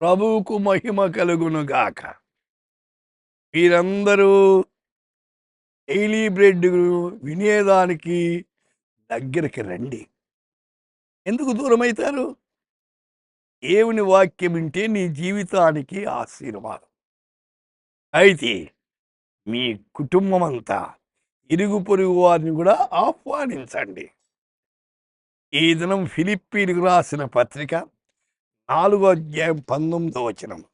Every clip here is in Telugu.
ప్రభువుకు మహిమ కలుగునుగాక. మీరందరూ డైలీ బ్రెడ్ వినేదానికి దగ్గరికి రండి. ఎందుకు దూరమవుతారు? దేవుని వాక్యం వింటే నీ జీవితానికి ఆశీర్వాదం. అయితే మీ కుటుంబం అంతా, ఇరుగు పొరుగు వారిని కూడా ఆహ్వానించండి. ఈ దినం ఫిలిప్పీలకు రాసిన పత్రిక 4:19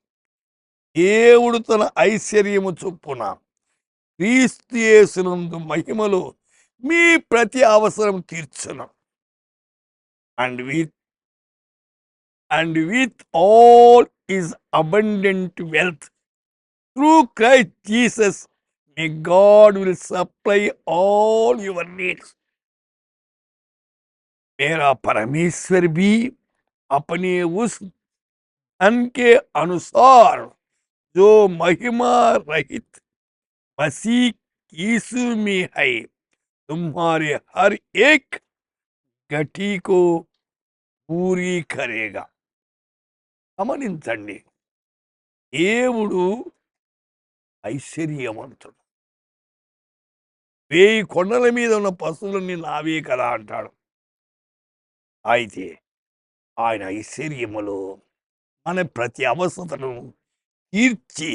దేవుడు తన ఐశ్వర్యము చొప్పున క్రీస్తు యేసునందు మహిమలో మీ ప్రతి అవసరం తీర్చును. And with all is abundant wealth through Christ Jesus may God will supply all your needs. मेरा परमेश्वर भी अपने उस धन के अनुसार जो महिमा रहित मसीह यीशु में है तुम्हारे हर एक गति को पूरी करेगा. గమనించండి, దేవుడు ఐశ్వర్యవంతుడు. 1000 కొండల మీద ఉన్న పశువులన్నీ నావే కదా అంటాడు. అయితే ఆయన ఐశ్వర్యములో మన ప్రతి అవసరతను తీర్చి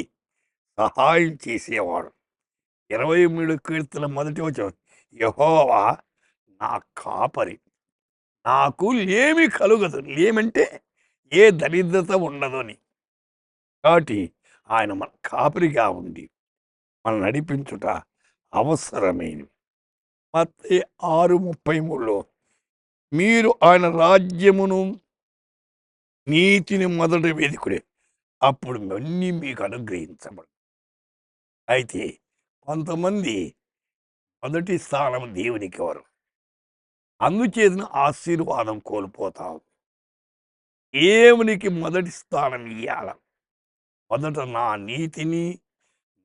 సహాయం చేసేవాడు. 23 కీర్తన 1 యెహోవా నా కాపరి, నాకు లేమి కలుగదు. లేమంటే ఏ దరిద్రత ఉండదని. కాబట్టి ఆయన మన కాపరిగా ఉండి మనం నడిపించుట అవసరమైనది. మత్తయి 6:33 మీరు ఆయన రాజ్యమును నీతిని మొదట వెదుకుడే, అప్పుడు అన్నీ మీకు అనుగ్రహించబడు. అయితే కొంతమంది మొదటి స్థానం దేవునికి ఎవరు, అందుచేత ఆశీర్వాదం కోల్పోతాం. దేవునికి మొదటి స్థానం ఇయ్యాల. మొదట నా నీతిని,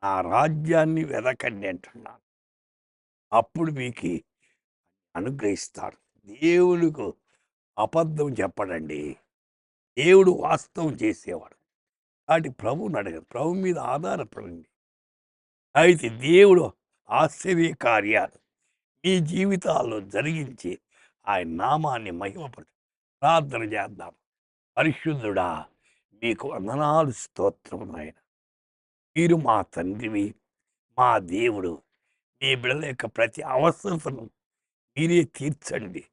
నా రాజ్యాన్ని వెదకండి అంటున్నాను. అప్పుడు మీకు అనుగ్రహిస్తాడు. దేవుడికి అబద్ధం చెప్పడండి. దేవుడు వాస్తవం చేసేవాడు. కాబట్టి ప్రభువుని అడగదు, ప్రభు మీద ఆధారపడండి. అయితే దేవుడు ఆశ్చర్య కార్యాలు మీ జీవితాల్లో జరిగించి ఆయన నామాన్ని మహిమపరచు. ప్రార్థన చేద్దాం. పరిశుద్ధుడా, మీకు వందనాలు, స్తోత్రము నాయన. మీరు మా తండ్రివి, మా దేవుడు. మీ బిడ్డల యొక్క ప్రతి అవసరతను మీరే తీర్చండి,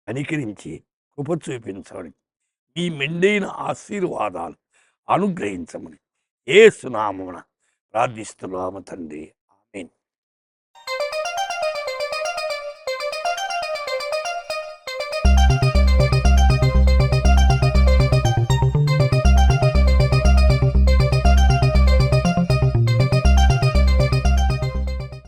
కనికరించి కృప చూపించండి. మీ మెండైన ఆశీర్వాదాలు అనుగ్రహించమని యేసు నామమున ప్రార్థిస్తున్నాము తండ్రి.